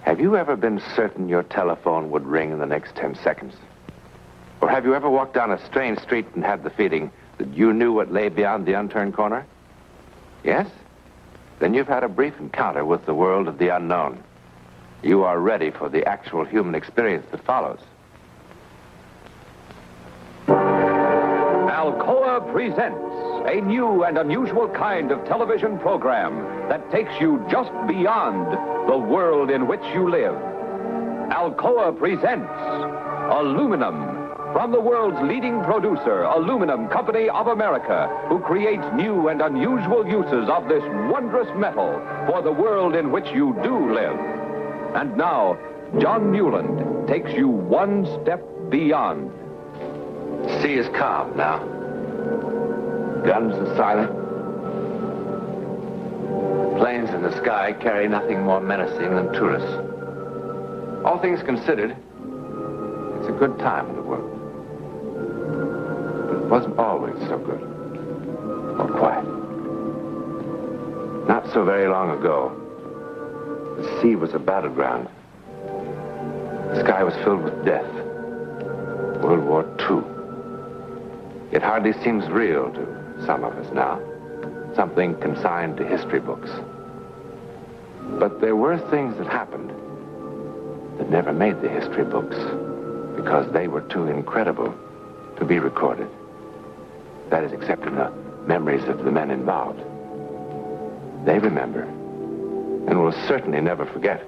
Have you ever been certain your telephone would ring in the next 10 seconds? Or have you ever walked down a strange street and had the feeling that you knew what lay beyond the unturned corner? Yes? Then you've had a brief encounter with the world of the unknown. You are ready for the actual human experience that follows. Alcoa presents a new and unusual kind of television program that takes you just beyond the world in which you live. Alcoa presents Aluminum, from the world's leading producer, Aluminum Company of America, who creates new and unusual uses of this wondrous metal for the world in which you do live. And now, John Newland takes you one step beyond. The sea is calm now. Guns are silent. Planes in the sky carry nothing more menacing than tourists. All things considered, it's a good time in the world. But it wasn't always so good or quiet. Not so very long ago, the sea was a battleground. The sky was filled with death. World War II. It hardly seems real to some of us now. Something consigned to history books. But there were things that happened that never made the history books because they were too incredible to be recorded. That is, except in the memories of the men involved. They remember and will certainly never forget.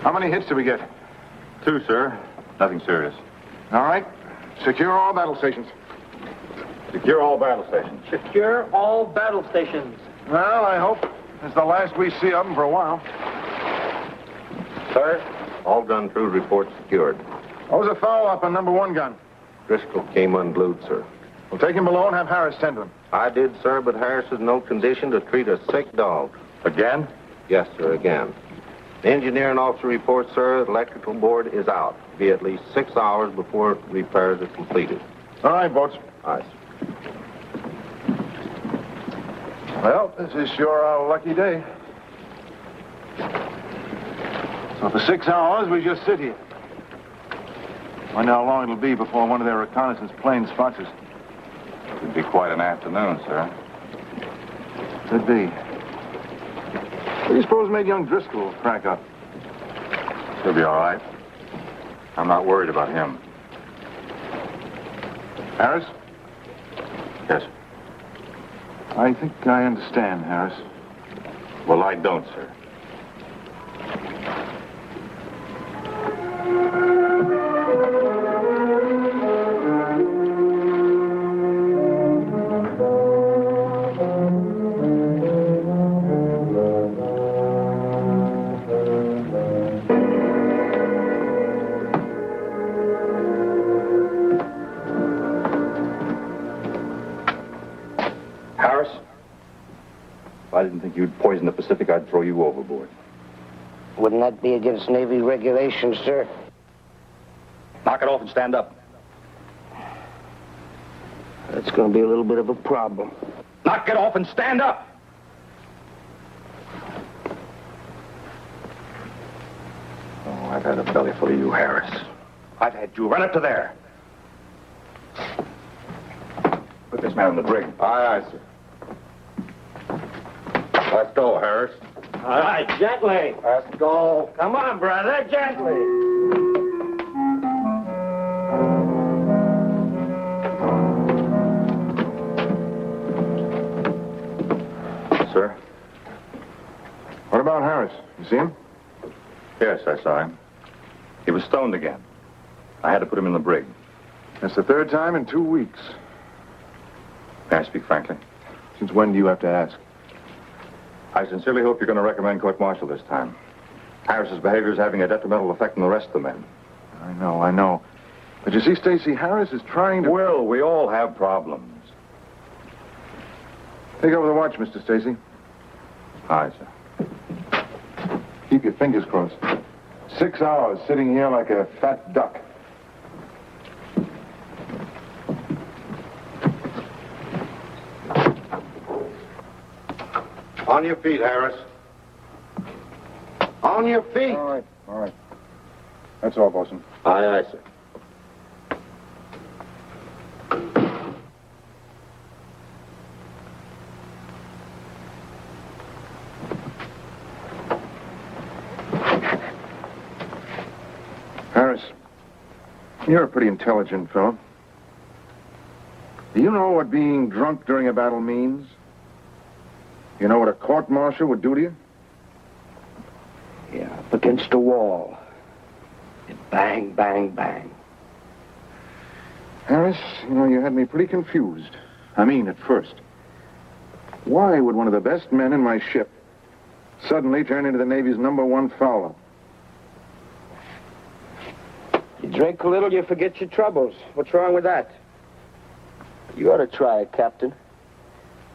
How many hits did we get? 2, sir. Nothing serious. All right. Secure all battle stations. Secure all battle stations. Secure all battle stations. Well, I hope it's the last we see of them for a while. Sir, all gun crew reports secured. What was the follow-up on number 1 gun? Driscoll came unglued, sir. We'll take him below and have Harris tend to him. I did, sir, but Harris is in no condition to treat a sick dog. Again? Yes, sir, again. The engineering officer reports, sir, the electrical board is out. Be at least 6 hours before repairs are completed. All right, boats. Aye, sir. Well, this is sure a lucky day. So for 6 hours, we just sit here. Wonder how long it'll be before one of their reconnaissance planes spots us. It'd be quite an afternoon, sir. Could be. What do you suppose made young Driscoll crack up? He'll be all right. I'm not worried about him. Harris? Yes. I think I understand, Harris. Well, I don't, sir. I didn't think you'd poison the Pacific, I'd throw you overboard. Wouldn't that be against Navy regulations, sir? Knock it off and stand up. That's going to be a little bit of a problem. Knock it off and stand up! Oh, I've had a belly full of you, Harris. I've had you. Run up to there. First man in the brig. Aye, aye, sir. Let's go, Harris. All right, gently. Let's go. Come on, brother, gently. Sir? What about Harris? You see him? Yes, I saw him. He was stoned again. I had to put him in the brig. That's the third time in 2 weeks. May I speak frankly? Since when do you have to ask? I sincerely hope you're going to recommend court-martial this time. Harris's behavior is having a detrimental effect on the rest of the men. I know. But you see, Stacy, Harris is trying to... Will, we all have problems. Take over the watch, Mr. Stacy. Aye, sir. Keep your fingers crossed. 6 hours sitting here like a fat duck. On your feet, Harris. On your feet. All right. That's all, Bosun. Aye, aye, sir. Harris, you're a pretty intelligent fellow. Do you know what being drunk during a battle means? You know what a court-martial would do to you? Yeah, up against a wall. And bang, bang, bang. Harris, you had me pretty confused. I mean, at first. Why would one of the best men in my ship suddenly turn into the Navy's #1 fowler? You drink a little, you forget your troubles. What's wrong with that? You ought to try it, Captain.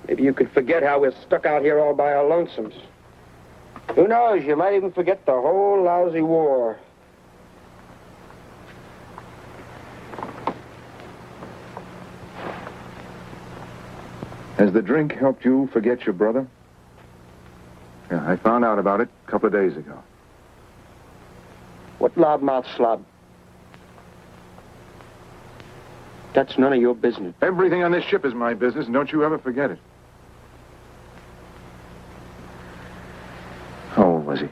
Maybe you could forget how we're stuck out here all by our lonesomes. Who knows, you might even forget the whole lousy war. Has the drink helped you forget your brother? Yeah, I found out about it a couple of days ago. What loudmouth slob? That's none of your business. Everything on this ship is my business, and don't you ever forget it. How old was he?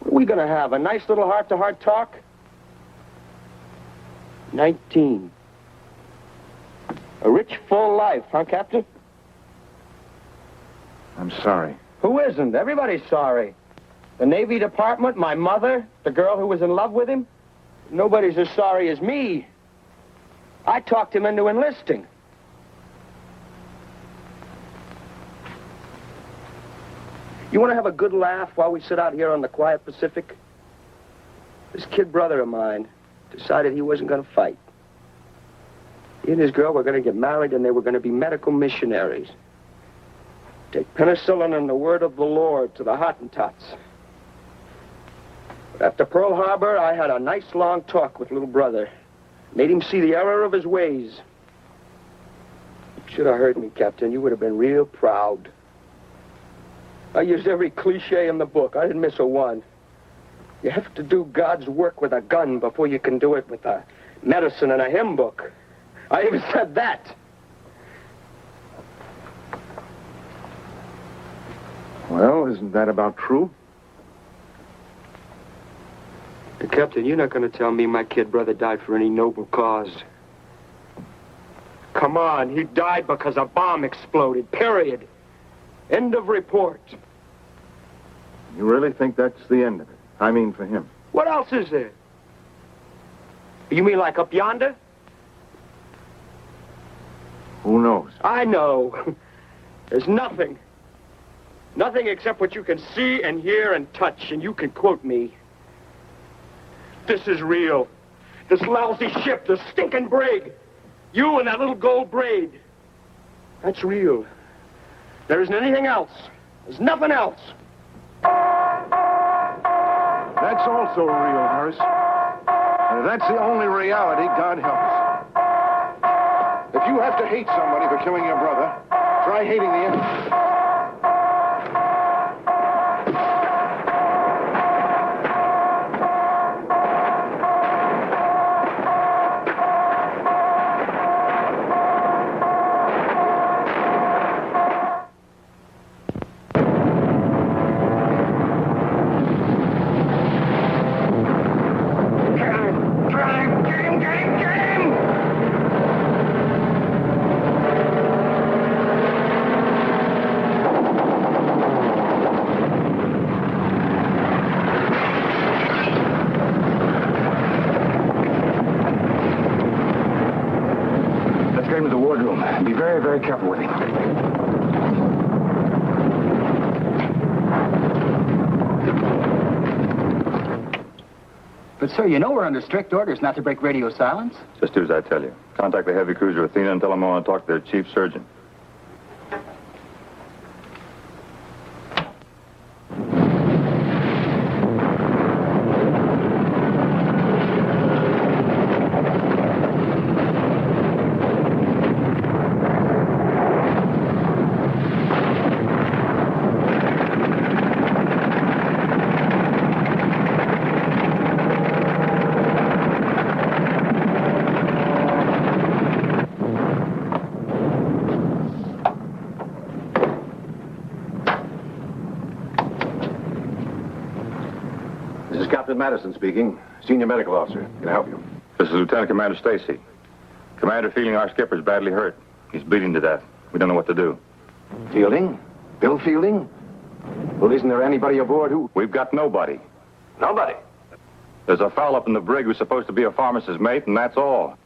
What are we going to have, a nice little heart-to-heart talk? 19. A rich, full life, huh, Captain? I'm sorry. Who isn't? Everybody's sorry. The Navy Department, my mother, the girl who was in love with him. Nobody's as sorry as me. I talked him into enlisting. You want to have a good laugh while we sit out here on the quiet Pacific? This kid brother of mine decided he wasn't going to fight. He and his girl were going to get married, and they were going to be medical missionaries. Take penicillin and the word of the Lord to the Hottentots. But after Pearl Harbor, I had a nice long talk with little brother. Made him see the error of his ways. You should have heard me, Captain. You would have been real proud. I used every cliche in the book. I didn't miss a one. You have to do God's work with a gun before you can do it with a medicine and a hymn book. I even said that. Well, isn't that about true? Captain, you're not going to tell me my kid brother died for any noble cause. Come on, he died because a bomb exploded, period. End of report. You really think that's the end of it? I mean, for him. What else is there? You mean like up yonder? Who knows? I know. There's nothing. Nothing except what you can see and hear and touch, and you can quote me. This is real. This lousy ship, this stinking brig. You and that little gold braid. That's real. There isn't anything else. There's nothing else. That's also real, Harris. And if that's the only reality, God help us. If you have to hate somebody for killing your brother, try hating the enemy. him to the wardroom. Be very, very careful with him. But, sir, you know we're under strict orders not to break radio silence. Just do as I tell you. Contact the heavy cruiser Athena and tell them I want to talk to their chief surgeon. Madison speaking. Senior medical officer. Can I help you? This is Lieutenant Commander Stacy. Commander Fielding, our skipper's badly hurt. He's bleeding to death. We don't know what to do. Fielding? Bill Fielding? Well, isn't there anybody aboard who... We've got nobody. Nobody? There's a fellow up in the brig who's supposed to be a pharmacist's mate, and that's all.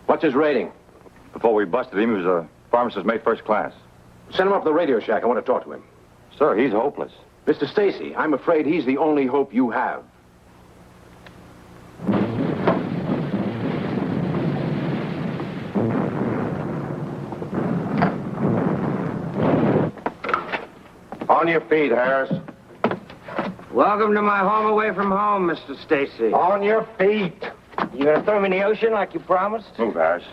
What's his rating? Before we busted him, he was a pharmacist's mate first class. Send him up to the radio shack. I want to talk to him. Sir, he's hopeless. Mr. Stacy, I'm afraid he's the only hope you have. On your feet, Harris. Welcome to my home away from home, Mr. Stacy. On your feet. You gonna throw me in the ocean like you promised? Move, Harris.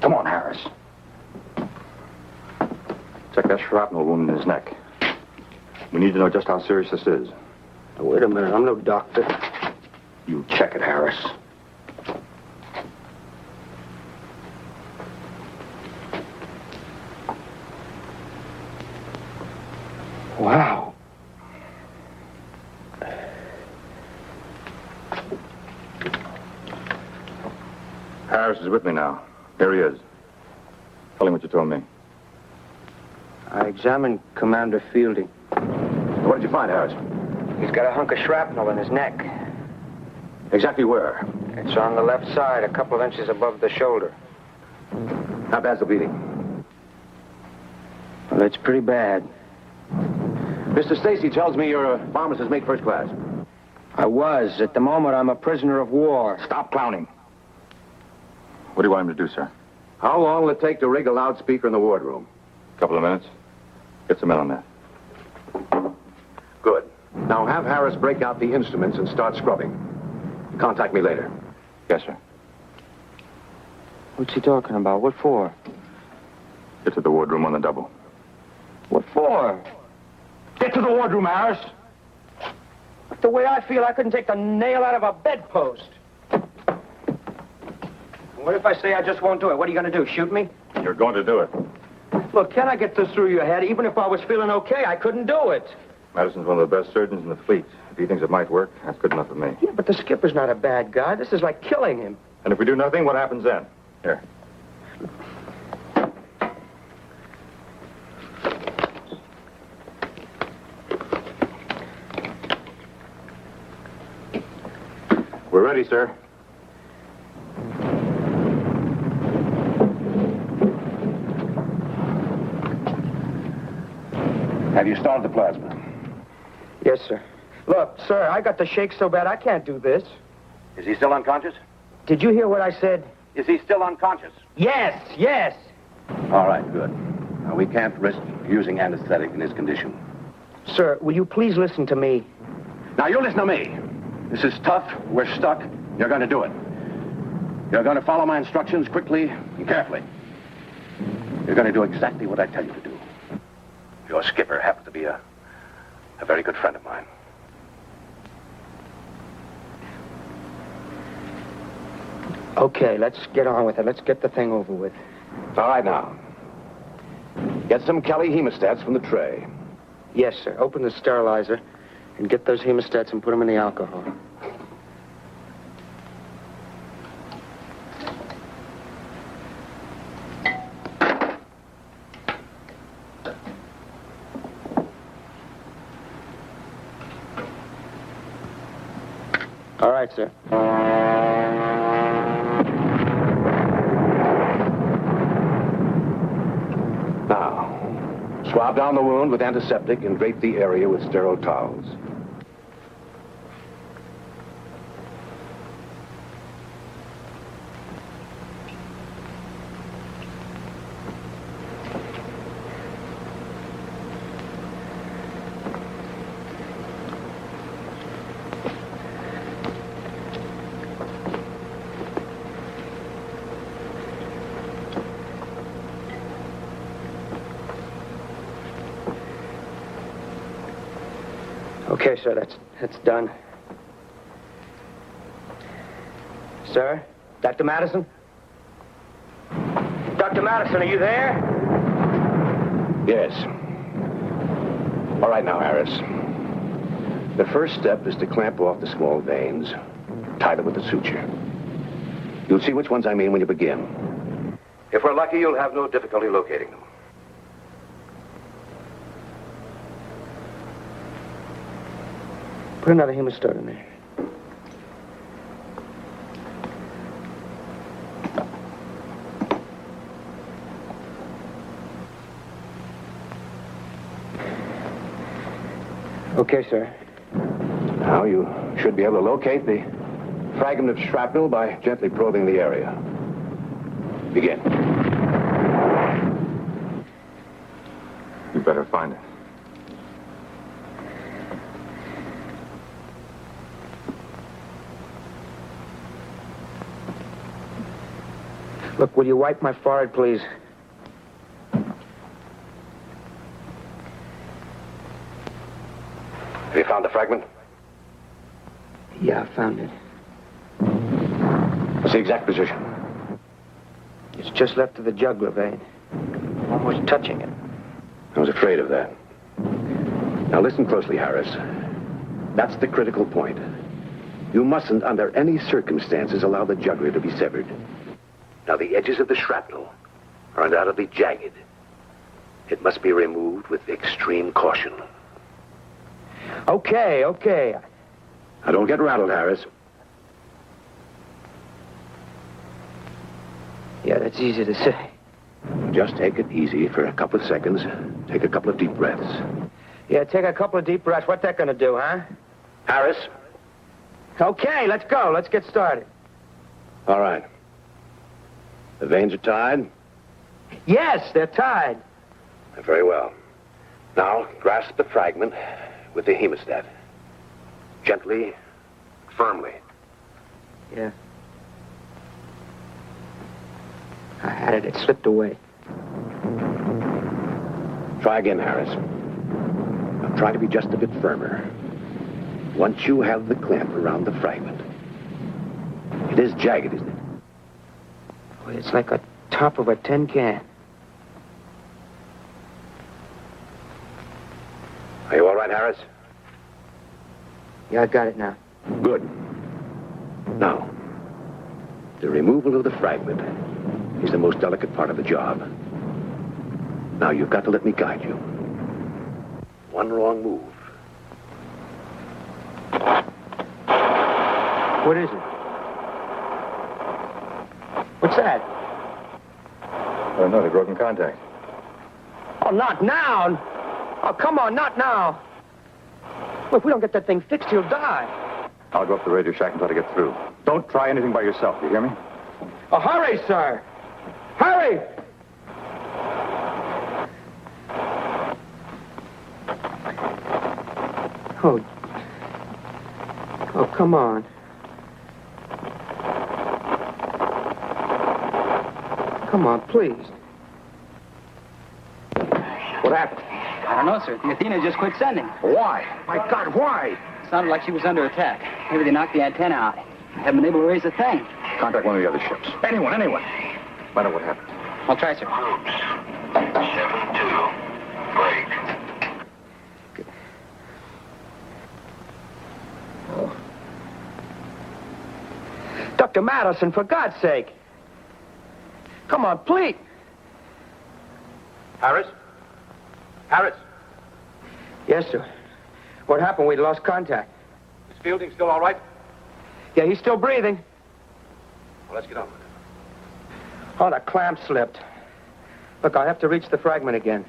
Come on, Harris. Check that shrapnel wound in his neck. We need to know just how serious this is. Now, wait a minute. I'm no doctor. You check it, Harris. Wow. Harris is with me now. Here he is. Tell him what you told me. I examined Commander Fielding. What did you find, Harris? He's got a hunk of shrapnel in his neck. Exactly where? It's on the left side, a couple of inches above the shoulder. How bad's the bleeding? Well, it's pretty bad. Mr. Stacy tells me you're a pharmacist's mate first class. I was. At the moment, I'm a prisoner of war. Stop clowning. What do you want him to do, sir? How long will it take to rig a loudspeaker in the wardroom? A couple of minutes. Get some men on that. Good. Now have Harris break out the instruments and start scrubbing. Contact me later. Yes, sir. What's he talking about? What for? Get to the wardroom on the double. What for? Get to the wardroom, Harris. The way I feel, I couldn't take the nail out of a bedpost. What if I say I just won't do it? What are you going to do, shoot me? You're going to do it. Look, can I get this through your head? Even if I was feeling okay, I couldn't do it. Madison's one of the best surgeons in the fleet. If he thinks it might work, that's good enough for me. Yeah, but the skipper's not a bad guy. This is like killing him. And if we do nothing, what happens then? Here. We're ready, sir. Have you started the plasma? Yes, sir. Look, sir, I got the shakes so bad I can't do this. Is he still unconscious? Did you hear what I said? Is he still unconscious? Yes, yes. All right, good. Now, we can't risk using anesthetic in his condition. Sir, will you please listen to me? Now, you listen to me. This is tough. We're stuck. You're going to do it. You're going to follow my instructions quickly and carefully. You're going to do exactly what I tell you to do. Your skipper happens to be a very good friend of mine. Okay, let's get on with it. Let's get the thing over with. All right, now. Get some Kelly hemostats from the tray. Yes, sir. Open the sterilizer and get those hemostats and put them in the alcohol. right, sir. Now, swab down the wound with antiseptic and drape the area with sterile towels. Okay, sir, that's done. Sir? Dr. Madison? Dr. Madison, are you there? Yes. All right now, Harris. The first step is to clamp off the small veins, tie them with the suture. You'll see which ones I mean when you begin. If we're lucky, you'll have no difficulty locating them. Put another hemostone in there. Okay, sir. Now you should be able to locate the fragment of shrapnel by gently probing the area. Begin. You better find it. Look, will you wipe my forehead, please? Have you found the fragment? Yeah, I found it. What's the exact position? It's just left of the jugular vein. Almost touching it. I was afraid of that. Now listen closely, Harris. That's the critical point. You mustn't, under any circumstances, allow the jugular to be severed. Now, the edges of the shrapnel are undoubtedly jagged. It must be removed with extreme caution. Okay. Now, don't get rattled, Harris. Yeah, that's easy to say. Just take it easy for a couple of seconds. Take a couple of deep breaths. Yeah, take a couple of deep breaths. What's that gonna do, huh? Harris? Okay, let's go. Let's get started. All right. The veins are tied? Yes, they're tied. Very well. Now, grasp the fragment with the hemostat. Gently, firmly. Yeah. I had it. It slipped away. Try again, Harris. Now, try to be just a bit firmer. Once you have the clamp around the fragment. It is jagged, isn't it? Oh, it's like a top of a tin can. Are you all right, Harris? Yeah, I got it now. Good. Now, the removal of the fragment is the most delicate part of the job. Now, you've got to let me guide you. One wrong move. What is it? What's that? No, they've broken contact. Oh, not now. Oh, come on, not now. Well, if we don't get that thing fixed, he'll die. I'll go up to the radio shack and try to get through. Don't try anything by yourself, you hear me? Oh, hurry, sir. Hurry! Oh, come on. Come on, please. What happened? I don't know, sir. The Athena just quit sending. Why? My God, why? Sounded like she was under attack. Maybe they knocked the antenna out. I haven't been able to raise a thing. Contact one of the other ships. Anyone. Find out what happened. I'll try, sir. 7-2, break. Dr. Madison, for God's sake. Come on, please. Harris? Harris? Yes, sir. What happened? We lost contact. Is Fielding still all right? Yeah, he's still breathing. Well, let's get on with it. Oh, the clamp slipped. Look, I'll have to reach the fragment again.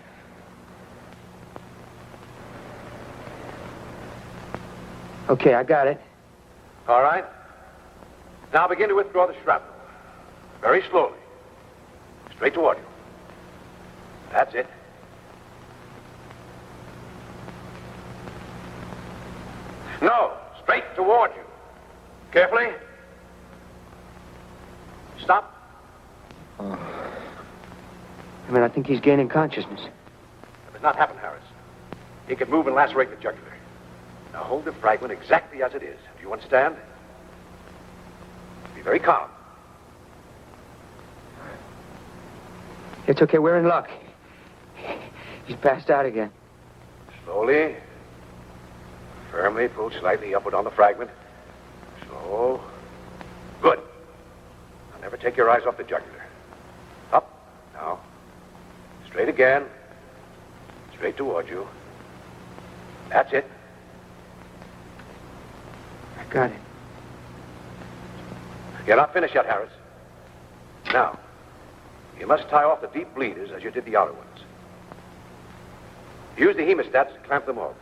Okay, I got it. All right. Now begin to withdraw the shrapnel. Very slowly. Straight toward you. That's it. No, straight toward you. Carefully. Stop. I think he's gaining consciousness. That does not happen, Harris. He can move and lacerate the jugular. Now hold the fragment exactly as it is. Do you understand? Be very calm. It's okay, we're in luck. He's passed out again. Slowly. Firmly pull slightly upward on the fragment. Slow. Good. Now never take your eyes off the jugular. Up. Now. Straight again. Straight toward you. That's it. I got it. You're not finished yet, Harris. Now, you must tie off the deep bleeders as you did the outer ones. Use the hemostats to clamp them off.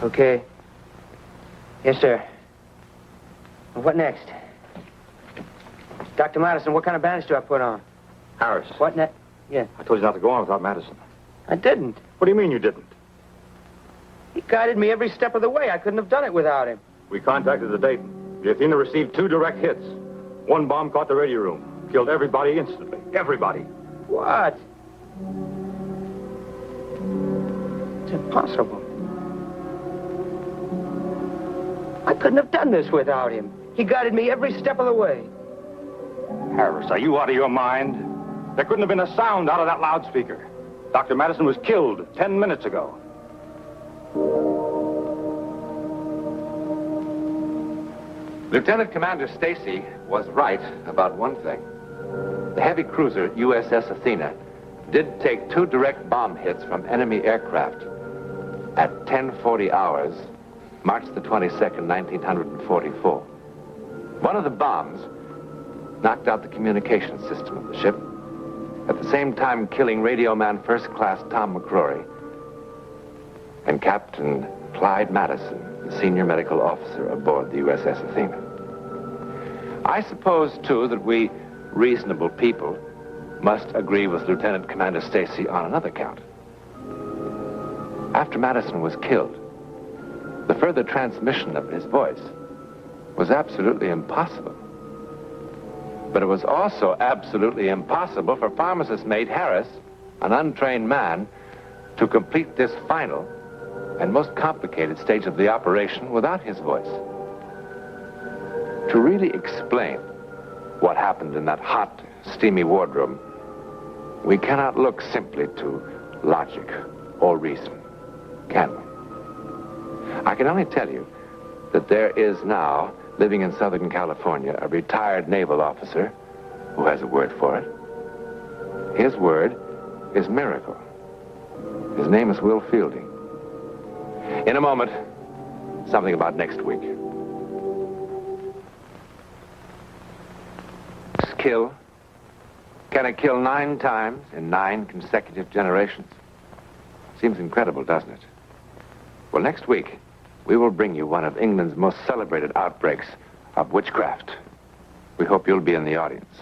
Okay. Yes, sir. Well, what next? Dr. Madison, what kind of bandage do I put on? Harris. What next? Yeah. I told you not to go on without Madison. I didn't. What do you mean you didn't? He guided me every step of the way. I couldn't have done it without him. We contacted the Dayton. The Athena received 2 direct hits. One bomb caught the radio room. Killed everybody instantly. Everybody. What? It's impossible. I couldn't have done this without him. He guided me every step of the way. Harris, are you out of your mind? There couldn't have been a sound out of that loudspeaker. Dr. Madison was killed 10 minutes ago. Lieutenant Commander Stacy was right about one thing. The heavy cruiser USS Athena did take 2 direct bomb hits from enemy aircraft at 10:40 hours, March the 22nd, 1944. One of the bombs knocked out the communication system of the ship, at the same time killing radio man first class Tom McCrory and Captain Clyde Madison, the senior medical officer aboard the USS Athena. I suppose, too, that we reasonable people must agree with Lieutenant Commander Stacy on another count. After Madison was killed, the further transmission of his voice was absolutely impossible. But it was also absolutely impossible for pharmacist mate Harris, an untrained man, to complete this final and most complicated stage of the operation without his voice. To really explain what happened in that hot, steamy wardroom, we cannot look simply to logic or reason, can we? I can only tell you that there is now, living in Southern California, a retired naval officer who has a word for it. His word is miracle. His name is Will Fielding. In a moment, something about next week. Kill? Can it kill 9 times in 9 consecutive generations? Seems incredible, doesn't it? Well, next week, we will bring you one of England's most celebrated outbreaks of witchcraft. We hope you'll be in the audience.